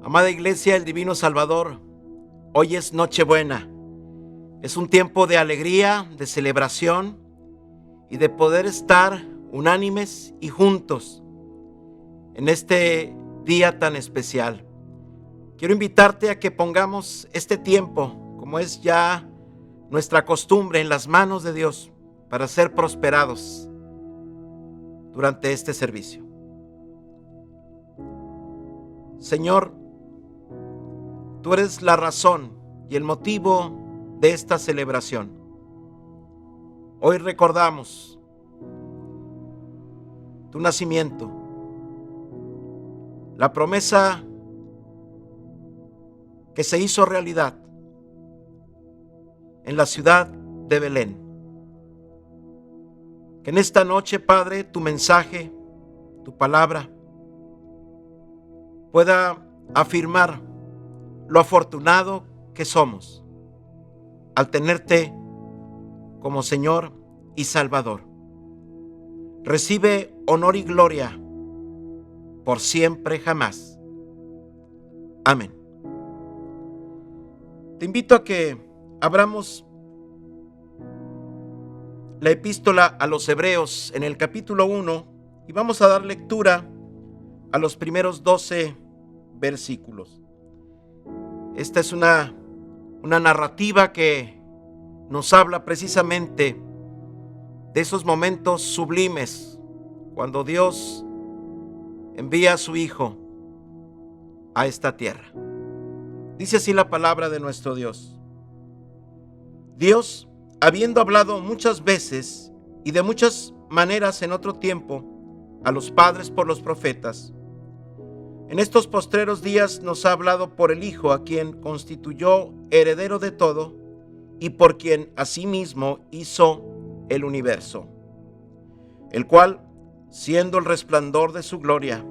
Amada Iglesia, el Divino Salvador, hoy es Nochebuena. Es un tiempo de alegría, de celebración y de poder estar unánimes y juntos en este día tan especial. Quiero invitarte a que pongamos este tiempo, como es ya nuestra costumbre, en las manos de Dios para ser prosperados durante este servicio. Señor, tú eres la razón y el motivo de esta celebración. Hoy recordamos tu nacimiento, la promesa que se hizo realidad en la ciudad de Belén. Que en esta noche, Padre, tu mensaje, tu palabra, pueda afirmar lo afortunado que somos al tenerte como Señor y Salvador. Recibe honor y gloria por siempre jamás. Amén. Te invito a que abramos la epístola a los Hebreos en el capítulo 1 y vamos a dar lectura a los primeros 12 versículos. Esta es una narrativa que nos habla precisamente de esos momentos sublimes cuando Dios envía a su Hijo a esta tierra. Dice así la palabra de nuestro Dios. Dios, habiendo hablado muchas veces y de muchas maneras en otro tiempo a los padres por los profetas, en estos postreros días nos ha hablado por el Hijo, a quien constituyó heredero de todo y por quien asimismo hizo el universo, el cual, siendo el resplandor de su gloria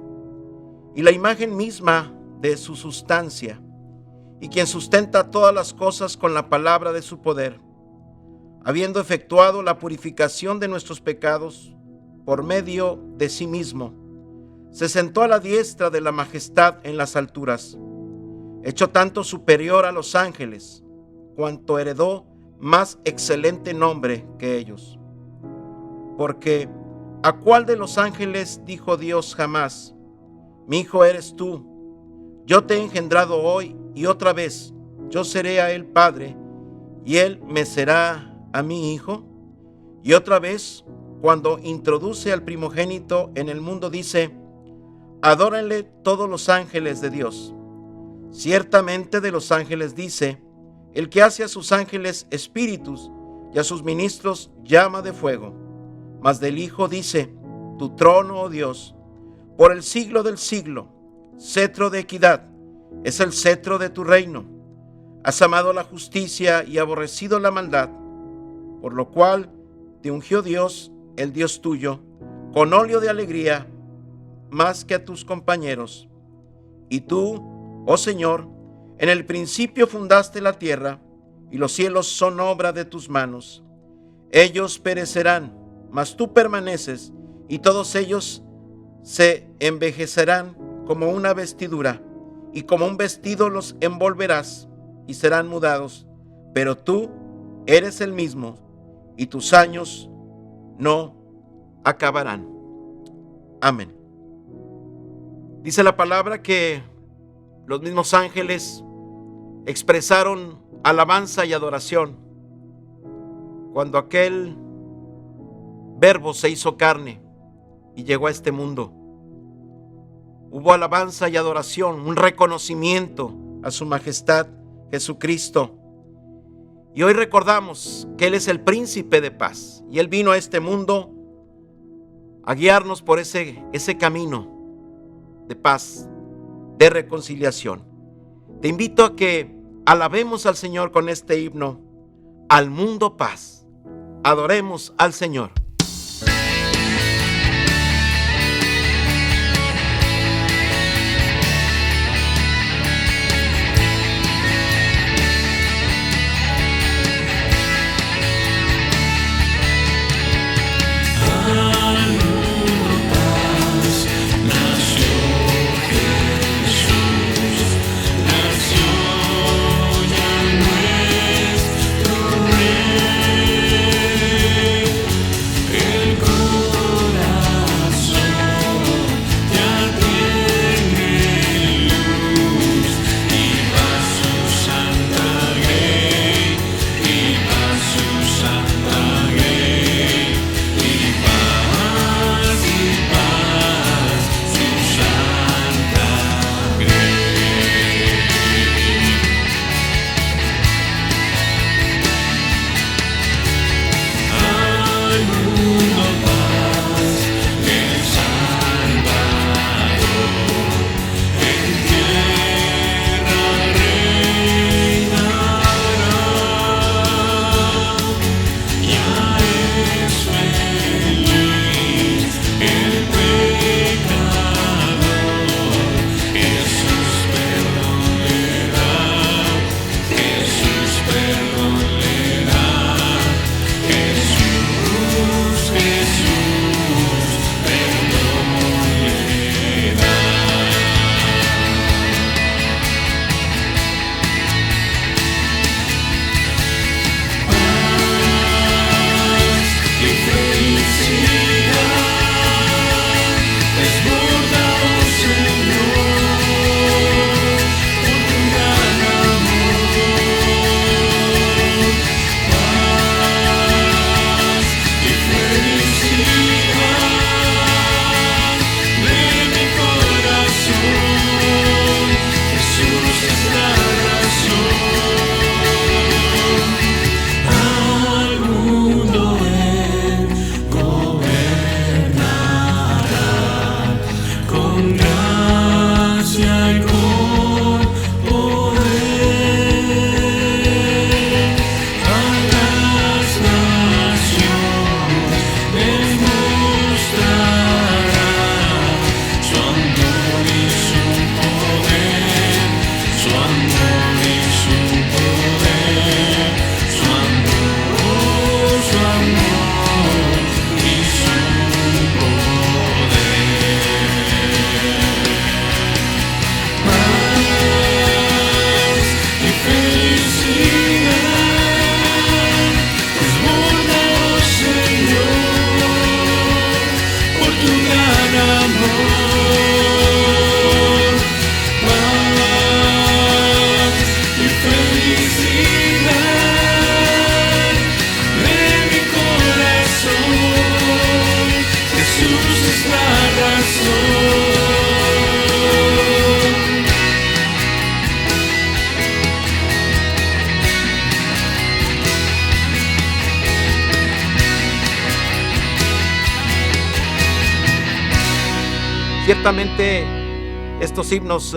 y la imagen misma de su sustancia, y quien sustenta todas las cosas con la palabra de su poder, habiendo efectuado la purificación de nuestros pecados por medio de sí mismo, se sentó a la diestra de la majestad en las alturas, hecho tanto superior a los ángeles, cuanto heredó más excelente nombre que ellos. Porque ¿a cuál de los ángeles dijo Dios jamás: mi hijo eres tú, yo te he engendrado hoy, y otra vez yo seré a él padre, y él me será a mí hijo? Y otra vez, cuando introduce al primogénito en el mundo, dice: adórenle todos los ángeles de Dios. Ciertamente de los ángeles dice: el que hace a sus ángeles espíritus y a sus ministros llama de fuego. Mas del Hijo dice: tu trono, oh Dios, por el siglo del siglo, cetro de equidad es el cetro de tu reino. Has amado la justicia y aborrecido la maldad, por lo cual te ungió Dios, el Dios tuyo, con óleo de alegría más que a tus compañeros. Y tú, oh Señor, en el principio fundaste la tierra, y los cielos son obra de tus manos. Ellos perecerán, mas tú permaneces, y todos ellos se envejecerán como una vestidura, y como un vestido los envolverás, y serán mudados. Pero tú eres el mismo, y tus años no acabarán. Amén. Dice la palabra que los mismos ángeles expresaron alabanza y adoración cuando aquel Verbo se hizo carne y llegó a este mundo. Hubo alabanza y adoración, un reconocimiento a su majestad Jesucristo. Y hoy recordamos que Él es el príncipe de paz y Él vino a este mundo a guiarnos por ese camino de paz, de reconciliación. Te invito a que alabemos al Señor con este himno: al mundo paz. Adoremos al Señor. Ciertamente estos himnos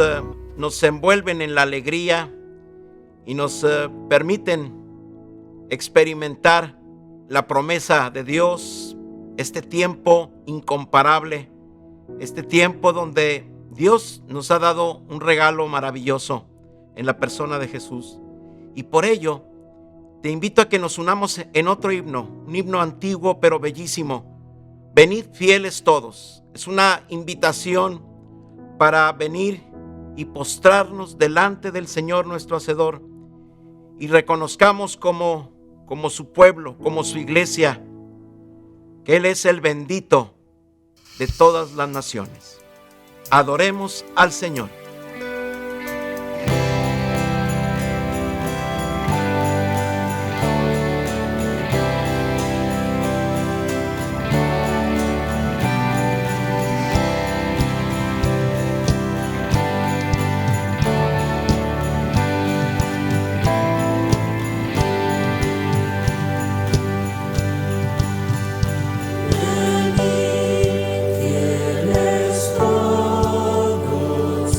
nos envuelven en la alegría y nos permiten experimentar la promesa de Dios, este tiempo incomparable, este tiempo donde Dios nos ha dado un regalo maravilloso en la persona de Jesús. Y por ello, te invito a que nos unamos en otro himno, un himno antiguo pero bellísimo. Venid fieles todos. Es una invitación para venir y postrarnos delante del Señor nuestro Hacedor y reconozcamos como su pueblo, como su iglesia, que Él es el bendito de todas las naciones. Adoremos al Señor. Fieles todos.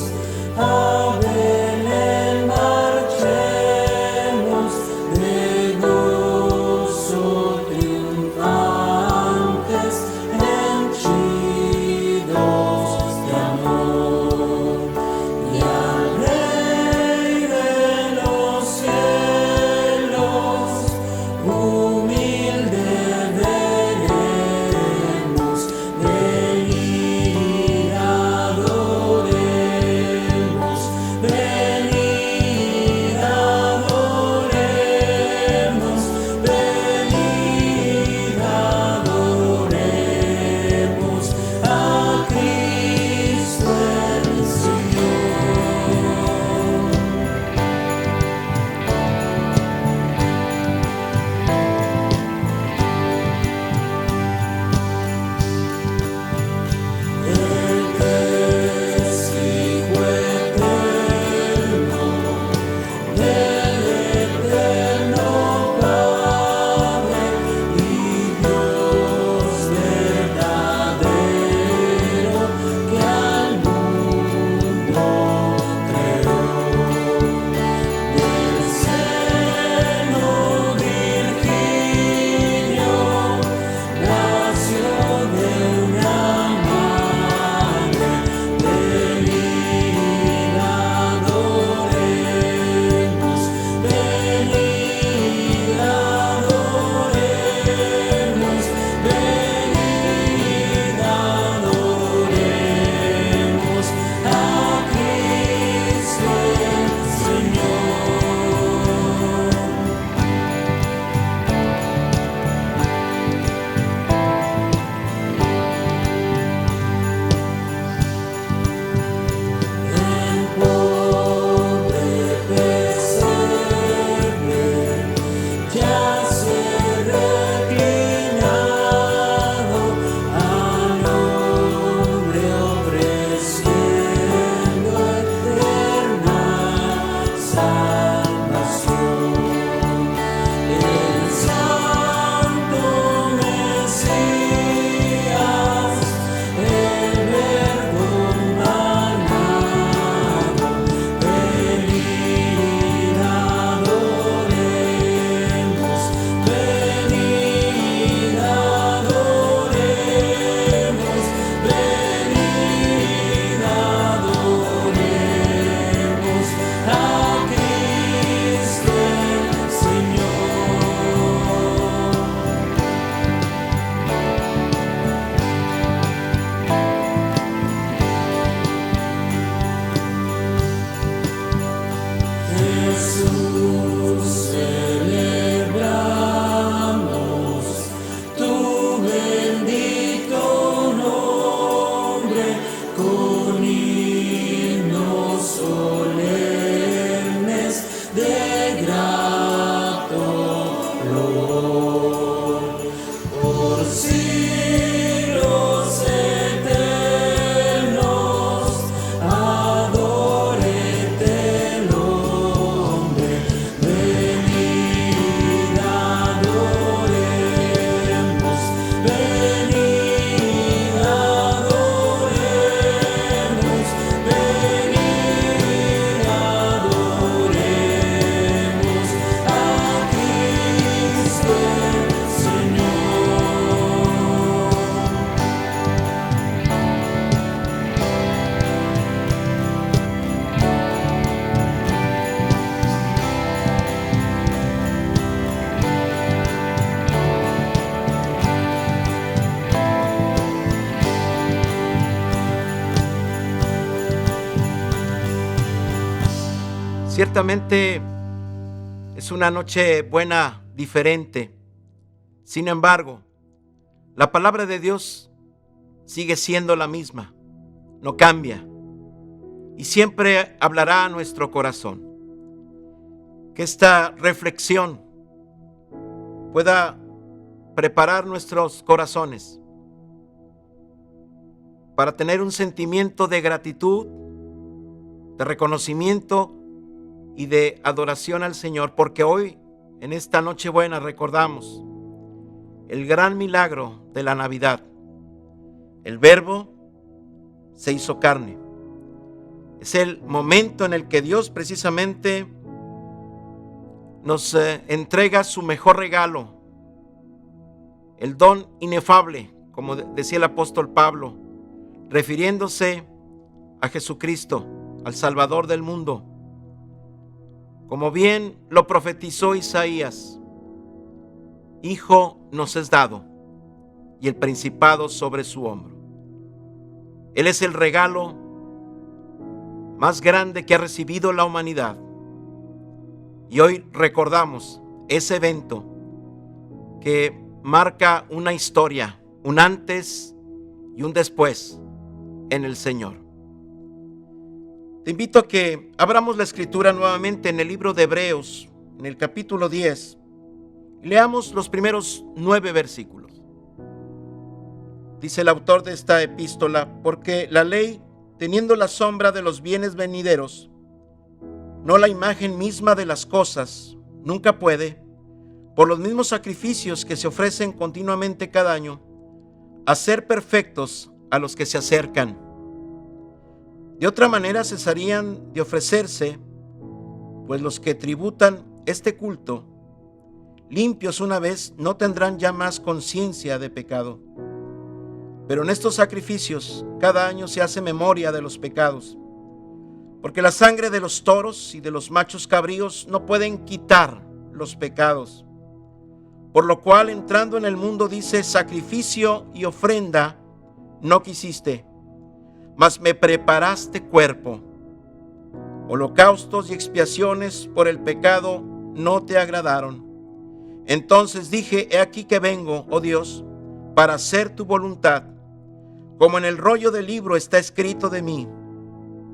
Ciertamente es una noche buena, diferente. Sin embargo, la palabra de Dios sigue siendo la misma, no cambia y siempre hablará a nuestro corazón. Que esta reflexión pueda preparar nuestros corazones para tener un sentimiento de gratitud, de reconocimiento y de adoración al Señor, porque hoy, en esta Nochebuena, recordamos el gran milagro de la Navidad. El Verbo se hizo carne. Es el momento en el que Dios precisamente nos entrega su mejor regalo, el don inefable, como decía el apóstol Pablo, refiriéndose a Jesucristo, al Salvador del mundo. Como bien lo profetizó Isaías, Hijo nos es dado y el principado sobre su hombro. Él es el regalo más grande que ha recibido la humanidad. Y hoy recordamos ese evento que marca una historia, un antes y un después en el Señor. Te invito a que abramos la escritura nuevamente en el libro de Hebreos, en el capítulo 10, y leamos los primeros 9 versículos. Dice el autor de esta epístola: porque la ley, teniendo la sombra de los bienes venideros, no la imagen misma de las cosas, nunca puede, por los mismos sacrificios que se ofrecen continuamente cada año, hacer perfectos a los que se acercan. De otra manera cesarían de ofrecerse, pues los que tributan este culto, limpios una vez, no tendrán ya más conciencia de pecado. Pero en estos sacrificios cada año se hace memoria de los pecados, porque la sangre de los toros y de los machos cabríos no pueden quitar los pecados. Por lo cual, entrando en el mundo, dice: sacrificio y ofrenda no quisiste, mas me preparaste cuerpo. Holocaustos y expiaciones por el pecado no te agradaron. Entonces dije: he aquí que vengo, oh Dios, para hacer tu voluntad. Como en el rollo del libro está escrito de mí,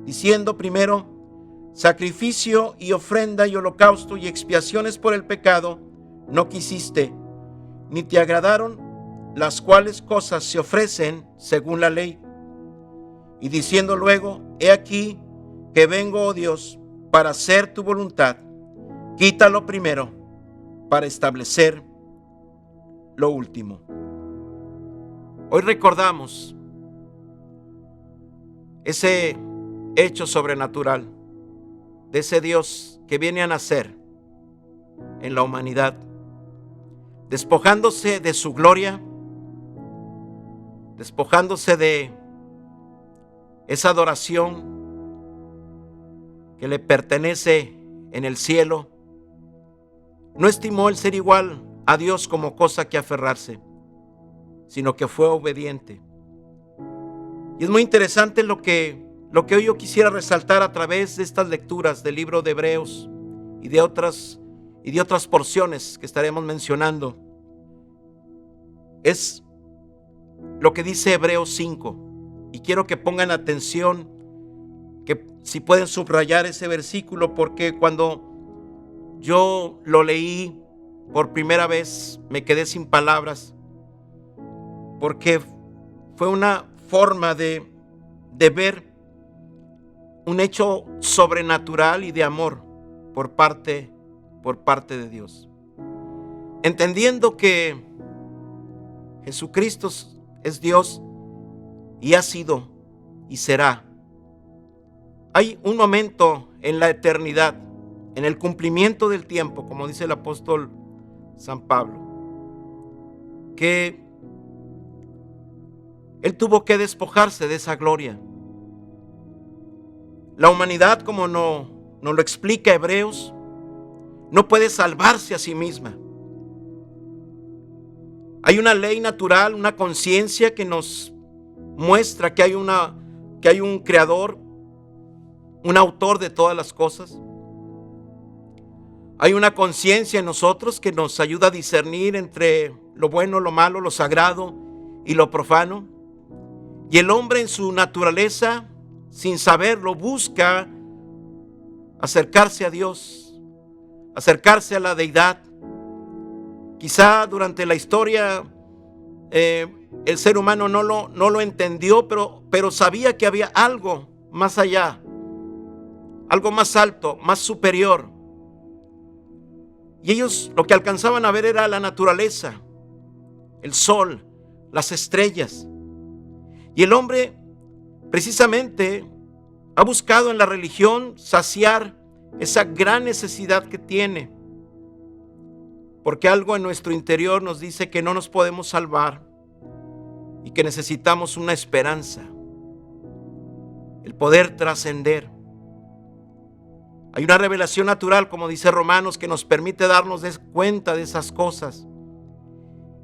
diciendo: primero, sacrificio y ofrenda y holocausto y expiaciones por el pecado no quisiste, ni te agradaron, las cuales cosas se ofrecen según la ley. Y diciendo luego: he aquí que vengo, oh Dios, para hacer tu voluntad. Quítalo primero, para establecer lo último. Hoy recordamos ese hecho sobrenatural de ese Dios que viene a nacer en la humanidad, despojándose de su gloria, despojándose de esa adoración que le pertenece en el cielo. No estimó el ser igual a Dios como cosa que aferrarse, sino que fue obediente. Y es muy interesante lo que hoy yo quisiera resaltar a través de estas lecturas del libro de Hebreos y de otras porciones que estaremos mencionando. Es lo que dice Hebreos 5. Y quiero que pongan atención, que si pueden subrayar ese versículo, porque cuando yo lo leí por primera vez me quedé sin palabras, porque fue una forma de ver un hecho sobrenatural y de amor por parte de Dios. Entendiendo que Jesucristo es Dios y ha sido y será. Hay un momento en la eternidad, en el cumplimiento del tiempo, como dice el apóstol San Pablo, que Él tuvo que despojarse de esa gloria. La humanidad, como nos lo explica Hebreos, no puede salvarse a sí misma. Hay una ley natural, una conciencia que nos muestra que hay un creador, un autor de todas las cosas. Hay una conciencia en nosotros que nos ayuda a discernir entre lo bueno, lo malo, lo sagrado y lo profano. Y el hombre en su naturaleza, sin saberlo, busca acercarse a Dios, acercarse a la deidad. Quizá durante la historia el ser humano no lo entendió, pero sabía que había algo más allá, algo más alto, más superior. Y ellos lo que alcanzaban a ver era la naturaleza, el sol, las estrellas. Y el hombre precisamente ha buscado en la religión saciar esa gran necesidad que tiene. Porque algo en nuestro interior nos dice que no nos podemos salvar y que necesitamos una esperanza, el poder trascender. Hay una revelación natural, como dice Romanos, que nos permite darnos cuenta de esas cosas.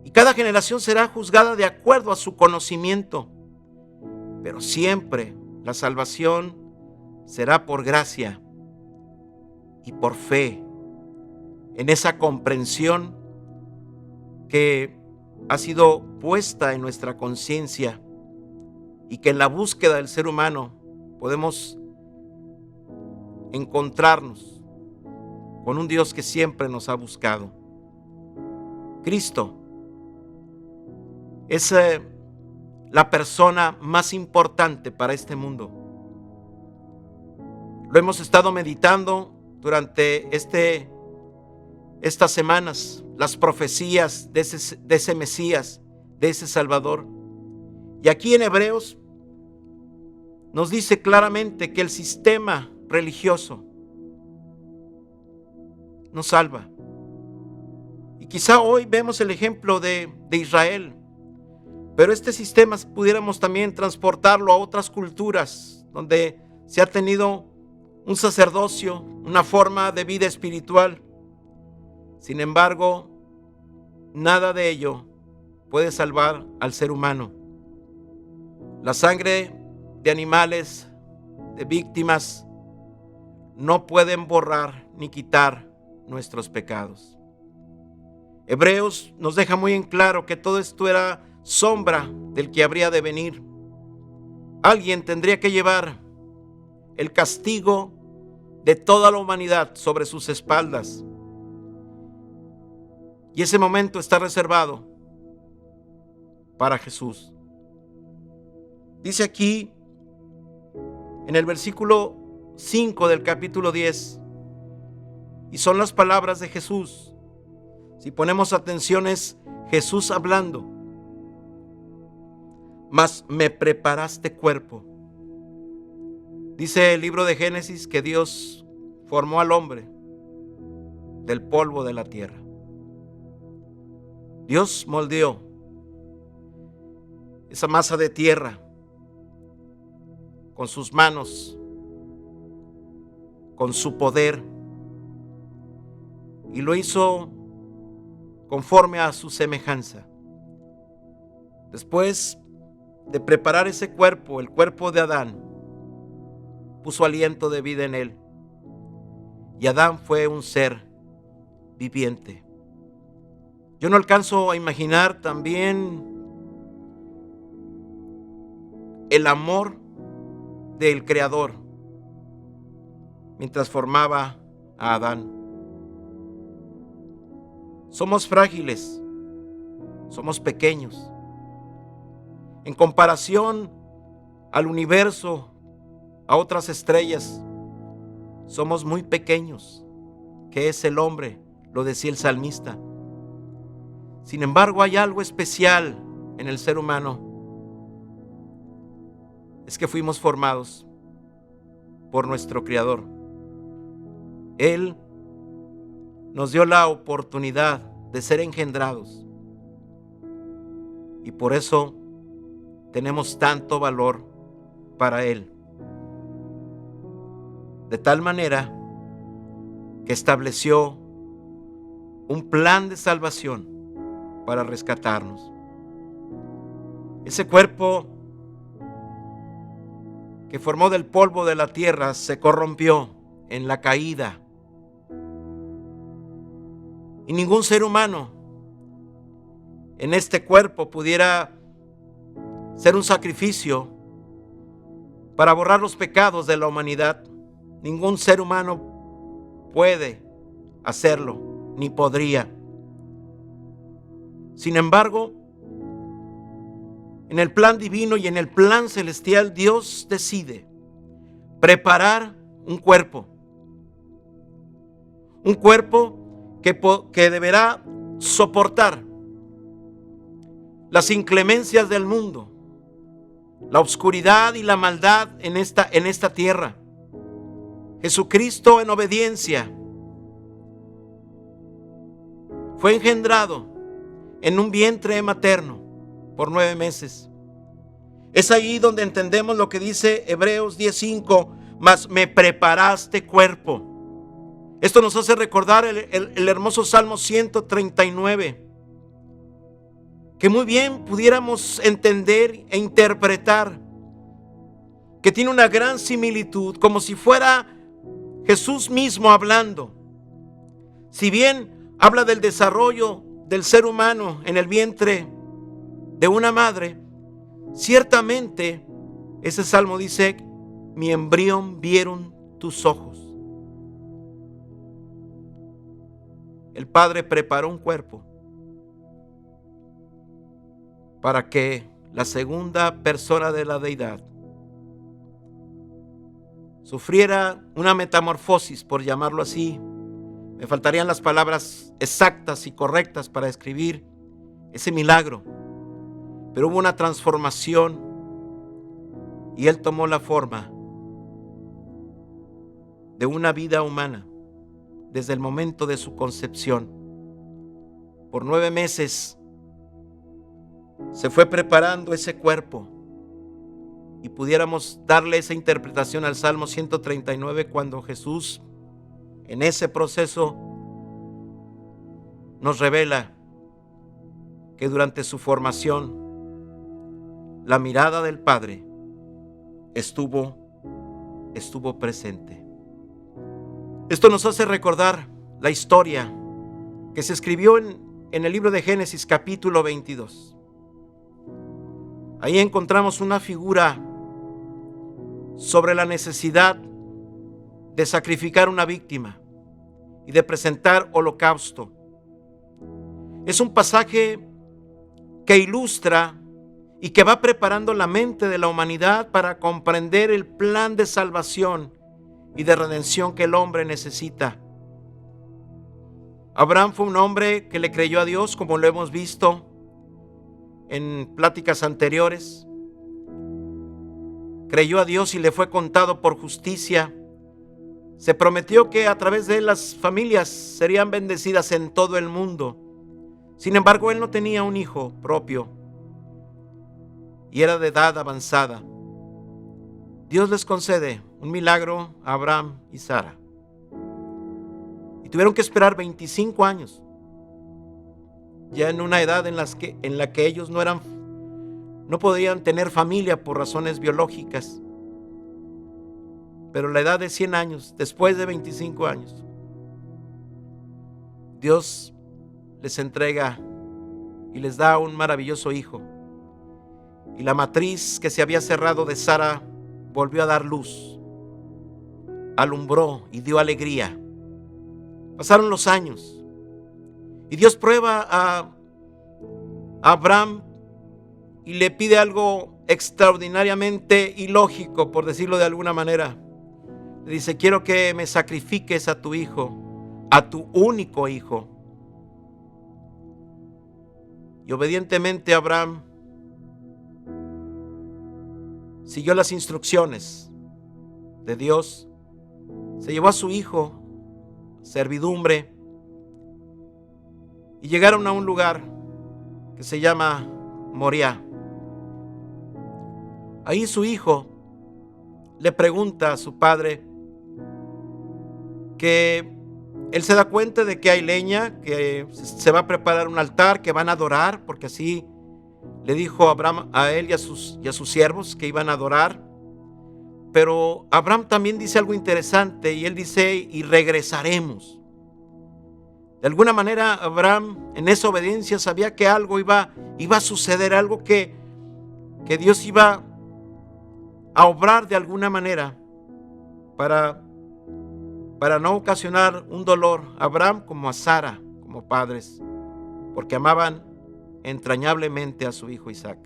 Y cada generación será juzgada de acuerdo a su conocimiento. Pero siempre la salvación será por gracia y por fe, en esa comprensión que ha sido puesta en nuestra conciencia y que en la búsqueda del ser humano podemos encontrarnos con un Dios que siempre nos ha buscado. Cristo es la persona más importante para este mundo. Lo hemos estado meditando durante estas semanas, las profecías de ese Mesías, de ese Salvador. Y aquí en Hebreos nos dice claramente que el sistema religioso nos salva. Y quizá hoy vemos el ejemplo de Israel, pero este sistema pudiéramos también transportarlo a otras culturas donde se ha tenido un sacerdocio, una forma de vida espiritual. Sin embargo, nada de ello puede salvar al ser humano. La sangre de animales, de víctimas, no pueden borrar ni quitar nuestros pecados. Hebreos nos deja muy en claro que todo esto era sombra del que habría de venir. Alguien tendría que llevar el castigo de toda la humanidad sobre sus espaldas. Y ese momento está reservado para Jesús. Dice aquí en el versículo 5 del capítulo 10, y son las palabras de Jesús. Si ponemos atención, es Jesús hablando. Mas me preparaste cuerpo. Dice el libro de Génesis que Dios formó al hombre del polvo de la tierra. Dios moldeó esa masa de tierra con sus manos, con su poder, y lo hizo conforme a su semejanza. Después de preparar ese cuerpo, el cuerpo de Adán, puso aliento de vida en él, y Adán fue un ser viviente. Yo no alcanzo a imaginar también el amor del Creador mientras formaba a Adán. Somos frágiles, somos pequeños. En comparación al universo, a otras estrellas, somos muy pequeños, que es el hombre, lo decía el salmista. Sin embargo, hay algo especial en el ser humano. Es que fuimos formados por nuestro Creador. Él nos dio la oportunidad de ser engendrados. Y por eso tenemos tanto valor para Él. De tal manera que estableció un plan de salvación para rescatarnos. Ese cuerpo que formó del polvo de la tierra se corrompió en la caída. y ningún ser humano en este cuerpo pudiera ser un sacrificio para borrar los pecados de la humanidad. Ningún ser humano puede hacerlo, ni podría. Sin embargo, en el plan divino y en el plan celestial, Dios decide preparar un cuerpo que deberá soportar las inclemencias del mundo, la oscuridad y la maldad en esta tierra. Jesucristo, en obediencia, fue engendrado en un vientre materno por 9 meses. Es ahí donde entendemos lo que dice Hebreos 10:5, mas me preparaste cuerpo. Esto nos hace recordar el hermoso Salmo 139, que muy bien pudiéramos entender e interpretar, que tiene una gran similitud, como si fuera Jesús mismo hablando. Si bien habla del desarrollo del ser humano en el vientre de una madre, ciertamente ese salmo dice: mi embrión vieron tus ojos. El Padre preparó un cuerpo para que la segunda persona de la deidad sufriera una metamorfosis, por llamarlo así. Me faltarían las palabras exactas y correctas para describir ese milagro, pero hubo una transformación y Él tomó la forma de una vida humana desde el momento de su concepción. Por 9 meses se fue preparando ese cuerpo, y pudiéramos darle esa interpretación al Salmo 139 cuando Jesús, en ese proceso, nos revela que durante su formación la mirada del Padre estuvo presente. Esto nos hace recordar la historia que se escribió en el libro de Génesis, capítulo 22. Ahí encontramos una figura sobre la necesidad de sacrificar una víctima y de presentar holocausto. Es un pasaje que ilustra y que va preparando la mente de la humanidad para comprender el plan de salvación y de redención que el hombre necesita. Abraham fue un hombre que le creyó a Dios, como lo hemos visto en pláticas anteriores. Creyó a Dios y le fue contado por justicia. Se prometió que a través de él las familias serían bendecidas en todo el mundo. Sin embargo, él no tenía un hijo propio y era de edad avanzada. Dios les concede un milagro a Abraham y Sara, y tuvieron que esperar 25 años, ya en una edad en la que ellos no podían tener familia por razones biológicas. Pero la edad de 100 años, después de 25 años, Dios les entrega y les da un maravilloso hijo. Y la matriz que se había cerrado de Sara volvió a dar luz, alumbró y dio alegría. Pasaron los años y Dios prueba a Abraham y le pide algo extraordinariamente ilógico, por decirlo de alguna manera. Le dice: quiero que me sacrifiques a tu hijo, a tu único hijo. Y obedientemente Abraham siguió las instrucciones de Dios, se llevó a su hijo, servidumbre, y llegaron a un lugar que se llama Moriah. Ahí su hijo le pregunta a su padre, que él se da cuenta de que hay leña, que se va a preparar un altar, que van a adorar, porque así le dijo Abraham a él y a sus siervos que iban a adorar. Pero Abraham también dice algo interesante, y él dice: y regresaremos. De alguna manera Abraham en esa obediencia sabía que algo iba a suceder, algo que Dios iba a obrar de alguna manera para no ocasionar un dolor a Abraham como a Sara como padres, porque amaban entrañablemente a su hijo Isaac.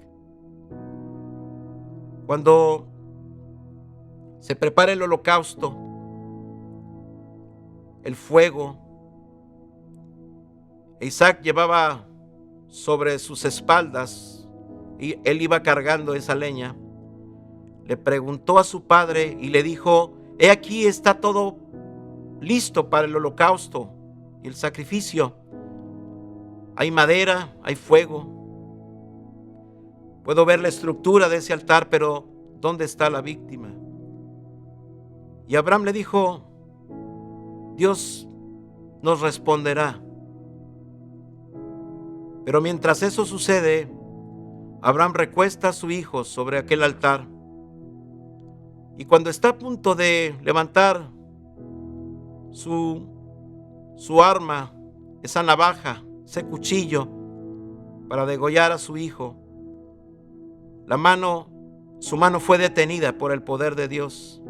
Cuando se prepara el holocausto, el fuego, Isaac llevaba sobre sus espaldas y él iba cargando esa leña. Le preguntó a su padre y le dijo: he aquí está todo listo para el holocausto y el sacrificio. Hay madera, hay fuego. Puedo ver la estructura de ese altar, pero ¿dónde está la víctima? Y Abraham le dijo: Dios nos responderá. Pero mientras eso sucede, Abraham recuesta a su hijo sobre aquel altar. Y cuando está a punto de levantar su arma, esa navaja, ese cuchillo, para degollar a su hijo, su mano fue detenida por el poder de Dios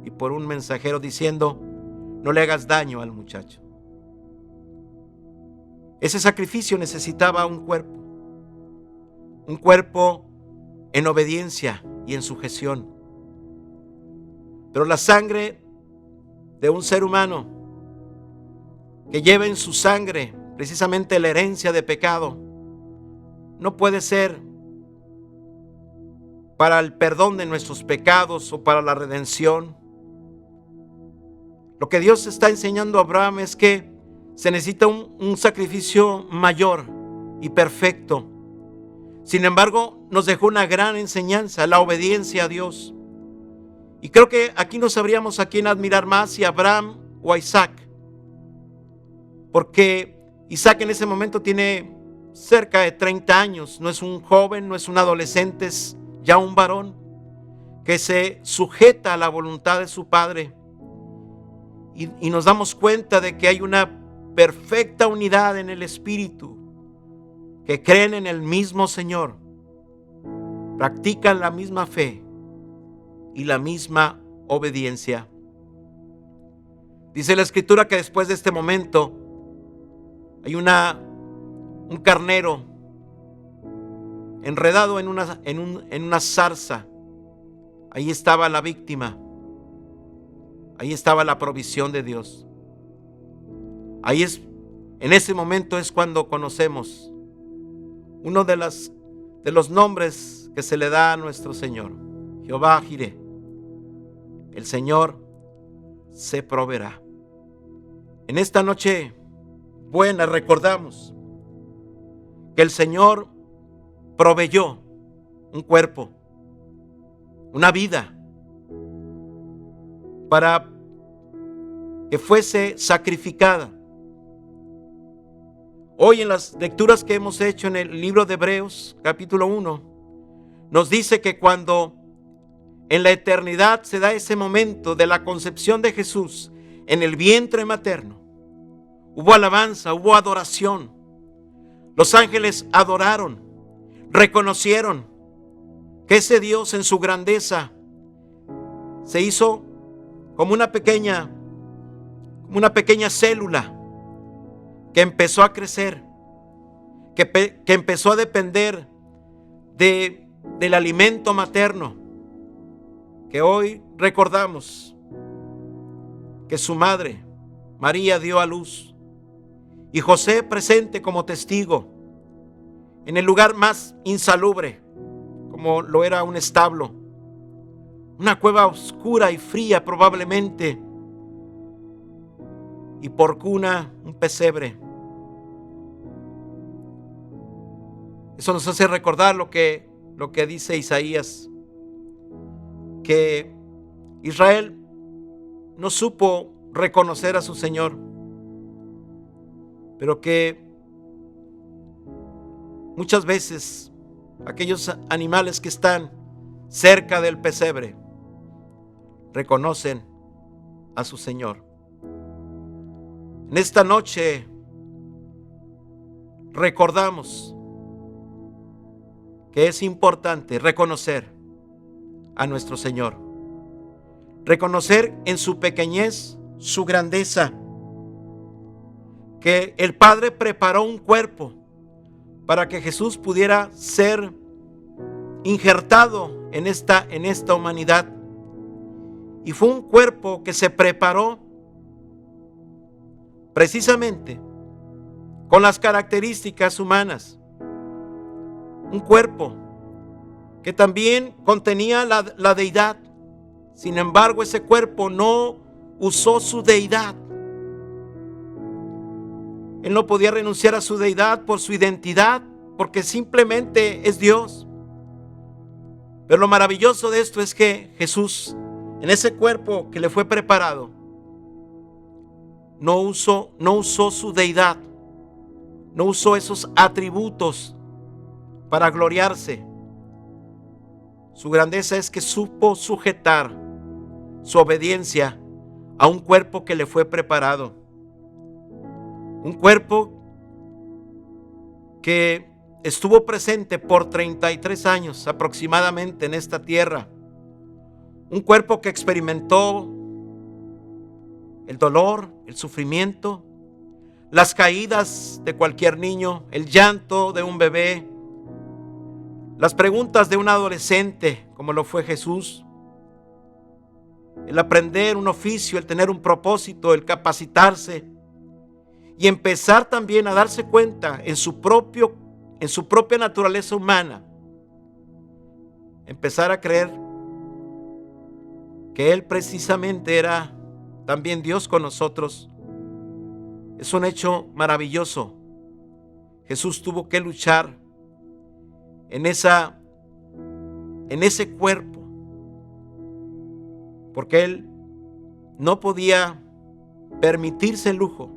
y por un mensajero diciendo: no le hagas daño al muchacho. Ese sacrificio necesitaba un cuerpo en obediencia y en sujeción. Pero la sangre de un ser humano que lleva en su sangre precisamente la herencia de pecado no puede ser para el perdón de nuestros pecados o para la redención. Lo que Dios está enseñando a Abraham es que se necesita un sacrificio mayor y perfecto. Sin embargo, nos dejó una gran enseñanza, la obediencia a Dios. Y creo que aquí no sabríamos a quién admirar más, si a Abraham o a Isaac. Porque Isaac en ese momento tiene cerca de 30 años. No es un joven, no es un adolescente, es ya un varón que se sujeta a la voluntad de su padre. Y nos damos cuenta de que hay una perfecta unidad en el espíritu, que creen en el mismo Señor, practican la misma fe y la misma obediencia. Dice la escritura que después de este momento hay un carnero enredado en una zarza. Ahí estaba la víctima. Ahí estaba la provisión de Dios. En ese momento es cuando conocemos uno de los nombres que se le da a nuestro Señor: Jehová Jireh. El Señor se proveerá. En esta noche buena recordamos que el Señor proveyó un cuerpo, una vida, para que fuese sacrificada. Hoy en las lecturas que hemos hecho en el libro de Hebreos, capítulo 1, nos dice que cuando en la eternidad se da ese momento de la concepción de Jesús en el vientre materno, hubo alabanza, hubo adoración. Los ángeles adoraron, reconocieron que ese Dios en su grandeza se hizo como una pequeña célula que empezó a crecer, que empezó a depender del alimento materno, que hoy recordamos que su madre, María, dio a luz, y José presente como testigo en el lugar más insalubre, como lo era un establo, una cueva oscura y fría probablemente, y por cuna un pesebre. Eso nos hace recordar lo que dice Isaías, que Israel no supo reconocer a su Señor, pero que muchas veces aquellos animales que están cerca del pesebre reconocen a su Señor. En esta noche recordamos que es importante reconocer a nuestro Señor, reconocer en su pequeñez su grandeza, que el Padre preparó un cuerpo para que Jesús pudiera ser injertado en esta humanidad. Y fue un cuerpo que se preparó precisamente con las características humanas. Un cuerpo que también contenía la deidad. Sin embargo, ese cuerpo no usó su deidad. Él no podía renunciar a su deidad por su identidad, porque simplemente es Dios. Pero lo maravilloso de esto es que Jesús, en ese cuerpo que le fue preparado, no usó su deidad, no usó esos atributos para gloriarse. Su grandeza es que supo sujetar su obediencia a un cuerpo que le fue preparado. Un cuerpo que estuvo presente por 33 años aproximadamente en esta tierra. Un cuerpo que experimentó el dolor, el sufrimiento, las caídas de cualquier niño, el llanto de un bebé, las preguntas de un adolescente, como lo fue Jesús, el aprender un oficio, el tener un propósito, el capacitarse y empezar también a darse cuenta en su propia naturaleza humana, empezar a creer que Él precisamente era también Dios con nosotros. Es un hecho maravilloso. Jesús tuvo que luchar en ese cuerpo, porque Él no podía permitirse el lujo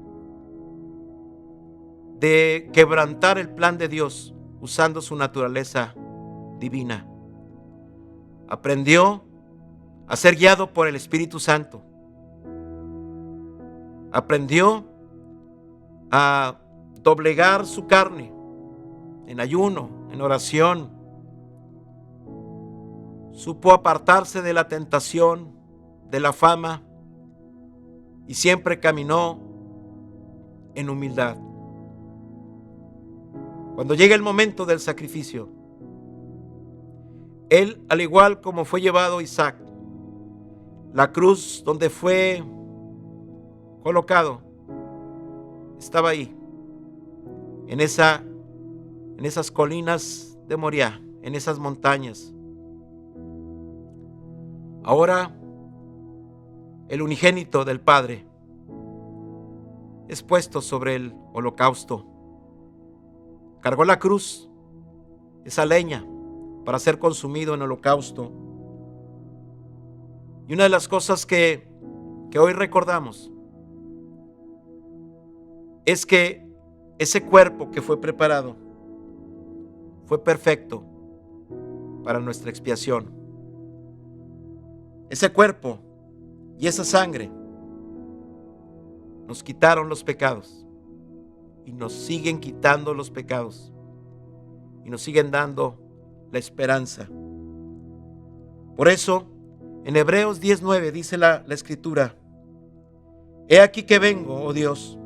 de quebrantar el plan de Dios usando su naturaleza divina. Aprendió a ser guiado por el Espíritu Santo. Aprendió a doblegar su carne en ayuno, en oración. Supo apartarse de la tentación, de la fama, y siempre caminó en humildad. Cuando llega el momento del sacrificio, Él, al igual como fue llevado Isaac, la cruz donde fue colocado, estaba ahí, en esas colinas de Moriah, en esas montañas. Ahora, el unigénito del Padre es puesto sobre el holocausto. Cargó la cruz, esa leña, para ser consumido en holocausto. Y una de las cosas que hoy recordamos es que ese cuerpo que fue preparado fue perfecto para nuestra expiación. Ese cuerpo y esa sangre nos quitaron los pecados y nos siguen quitando los pecados y nos siguen dando la esperanza. Por eso, en Hebreos 10:9 dice la Escritura: He aquí que vengo, oh Dios,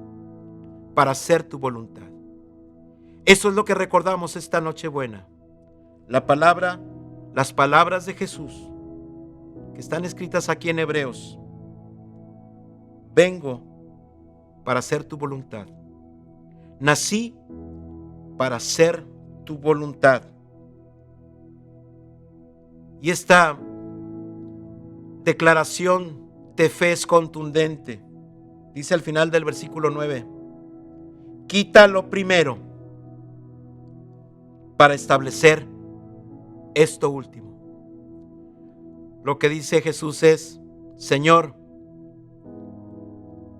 para hacer tu voluntad. Eso es lo que recordamos esta Nochebuena. Las palabras de Jesús que están escritas aquí en Hebreos: vengo para hacer tu voluntad. Nací para hacer tu voluntad. Y esta declaración de fe es contundente. Dice al final del versículo 9: quita lo primero para establecer esto último. Lo que dice Jesús es: Señor,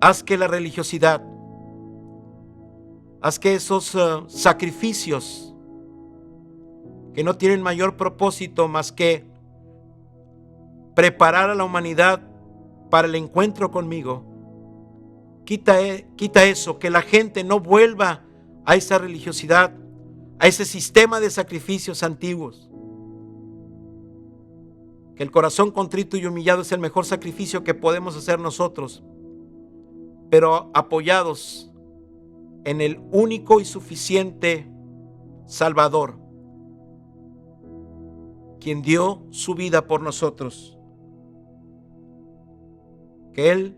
haz que la religiosidad, haz que esos sacrificios que no tienen mayor propósito más que preparar a la humanidad para el encuentro conmigo, Quita eso, que la gente no vuelva a esa religiosidad, a ese sistema de sacrificios antiguos. Que el corazón contrito y humillado es el mejor sacrificio que podemos hacer nosotros, pero apoyados en el único y suficiente Salvador, quien dio su vida por nosotros. Que Él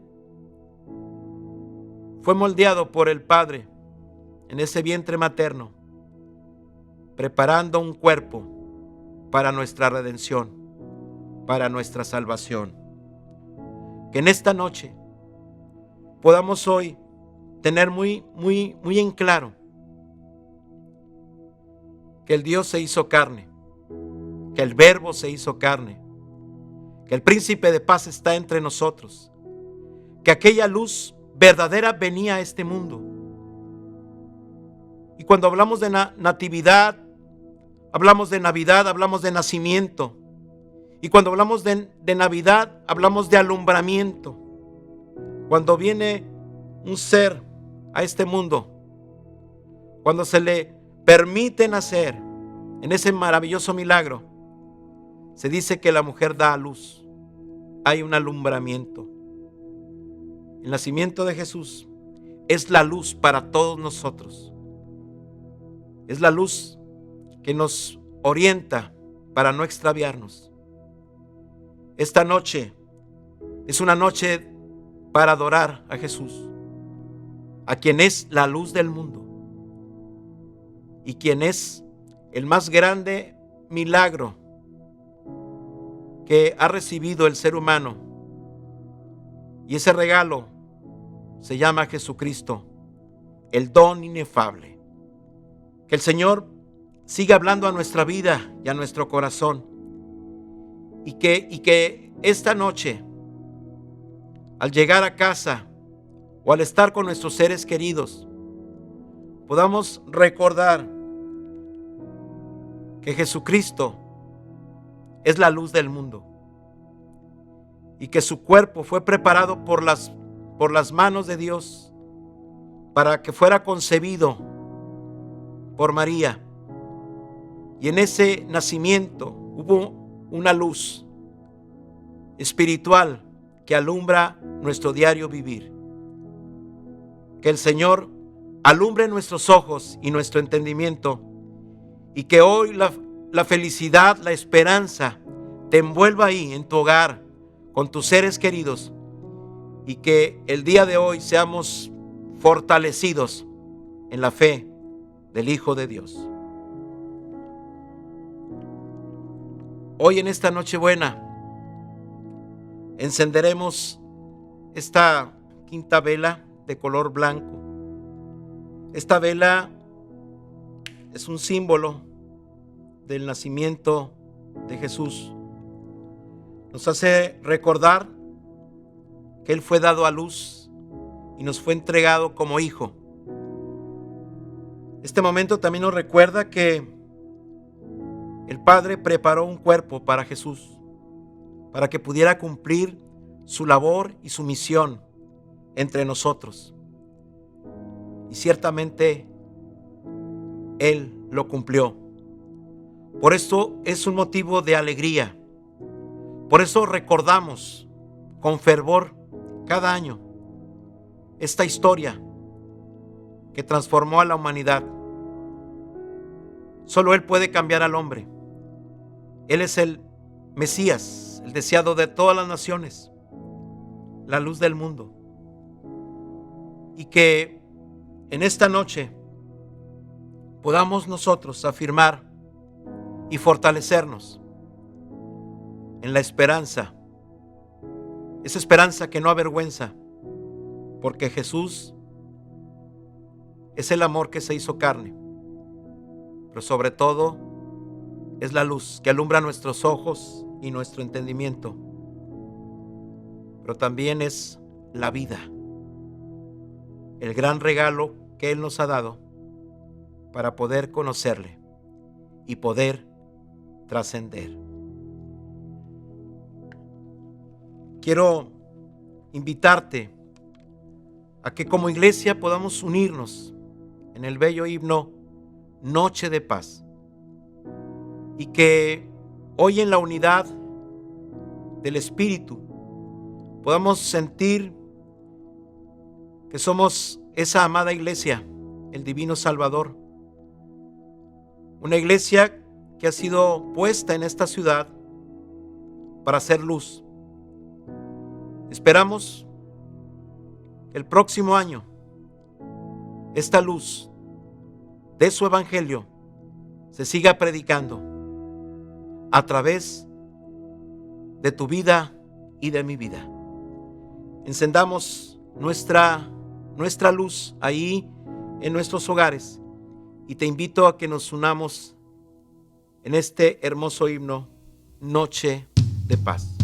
fue moldeado por el Padre en ese vientre materno, preparando un cuerpo para nuestra redención, para nuestra salvación. Que en esta noche podamos hoy tener muy en claro que el Dios se hizo carne, que el Verbo se hizo carne, que el Príncipe de paz está entre nosotros, que aquella luz verdadera venía a este mundo. Y cuando hablamos de natividad, hablamos de Navidad, hablamos de nacimiento. Y cuando hablamos de Navidad, hablamos de alumbramiento. Cuando viene un ser a este mundo, cuando se le permite nacer en ese maravilloso milagro, se dice que la mujer da a luz. Hay un alumbramiento. El nacimiento de Jesús es la luz para todos nosotros. Es la luz que nos orienta para no extraviarnos. Esta noche es una noche para adorar a Jesús, a quien es la luz del mundo y quien es el más grande milagro que ha recibido el ser humano. Y ese regalo se llama Jesucristo, el don inefable. Que el Señor siga hablando a nuestra vida y a nuestro corazón. Y que esta noche, al llegar a casa o al estar con nuestros seres queridos, podamos recordar que Jesucristo es la luz del mundo y que su cuerpo fue preparado por las manos de Dios para que fuera concebido por María. Y en ese nacimiento hubo una luz espiritual que alumbra nuestro diario vivir. Que el Señor alumbre nuestros ojos y nuestro entendimiento, y que hoy la felicidad, la esperanza te envuelva ahí en tu hogar, con tus seres queridos, y que el día de hoy seamos fortalecidos en la fe del Hijo de Dios. Hoy en esta Nochebuena encenderemos esta quinta vela de color blanco. Esta vela es un símbolo del nacimiento de Jesús. Nos hace recordar que Él fue dado a luz y nos fue entregado como hijo. Este momento también nos recuerda que el Padre preparó un cuerpo para Jesús, para que pudiera cumplir su labor y su misión entre nosotros. Y ciertamente Él lo cumplió. Por esto es un motivo de alegría. Por eso recordamos con fervor cada año esta historia que transformó a la humanidad. Solo Él puede cambiar al hombre. Él es el Mesías, el deseado de todas las naciones, la luz del mundo. Y que en esta noche podamos nosotros afirmar y fortalecernos en la esperanza, esa esperanza que no avergüenza, porque Jesús es el amor que se hizo carne, pero sobre todo es la luz que alumbra nuestros ojos y nuestro entendimiento, pero también es la vida, el gran regalo que Él nos ha dado para poder conocerle y poder trascender. Quiero invitarte a que como iglesia podamos unirnos en el bello himno Noche de Paz, y que hoy en la unidad del Espíritu podamos sentir que somos esa amada iglesia, el Divino Salvador, una iglesia que ha sido puesta en esta ciudad para hacer luz. Esperamos que el próximo año esta luz de su evangelio se siga predicando a través de tu vida y de mi vida. Encendamos nuestra luz ahí en nuestros hogares y te invito a que nos unamos en este hermoso himno, Noche de Paz.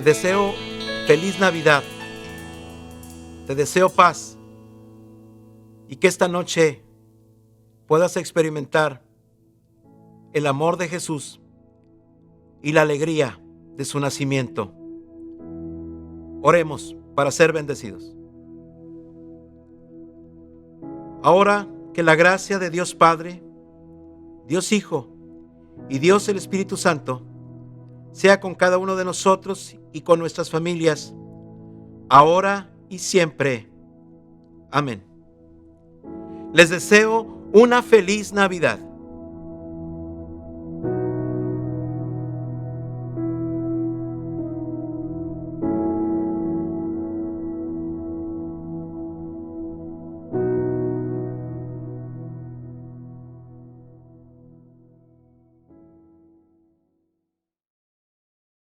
Te deseo feliz Navidad, te deseo paz y que esta noche puedas experimentar el amor de Jesús y la alegría de su nacimiento. Oremos para ser bendecidos. Ahora que la gracia de Dios Padre, Dios Hijo y Dios el Espíritu Santo sea con cada uno de nosotros y con nuestras familias, ahora y siempre. Amén. Les deseo una feliz Navidad.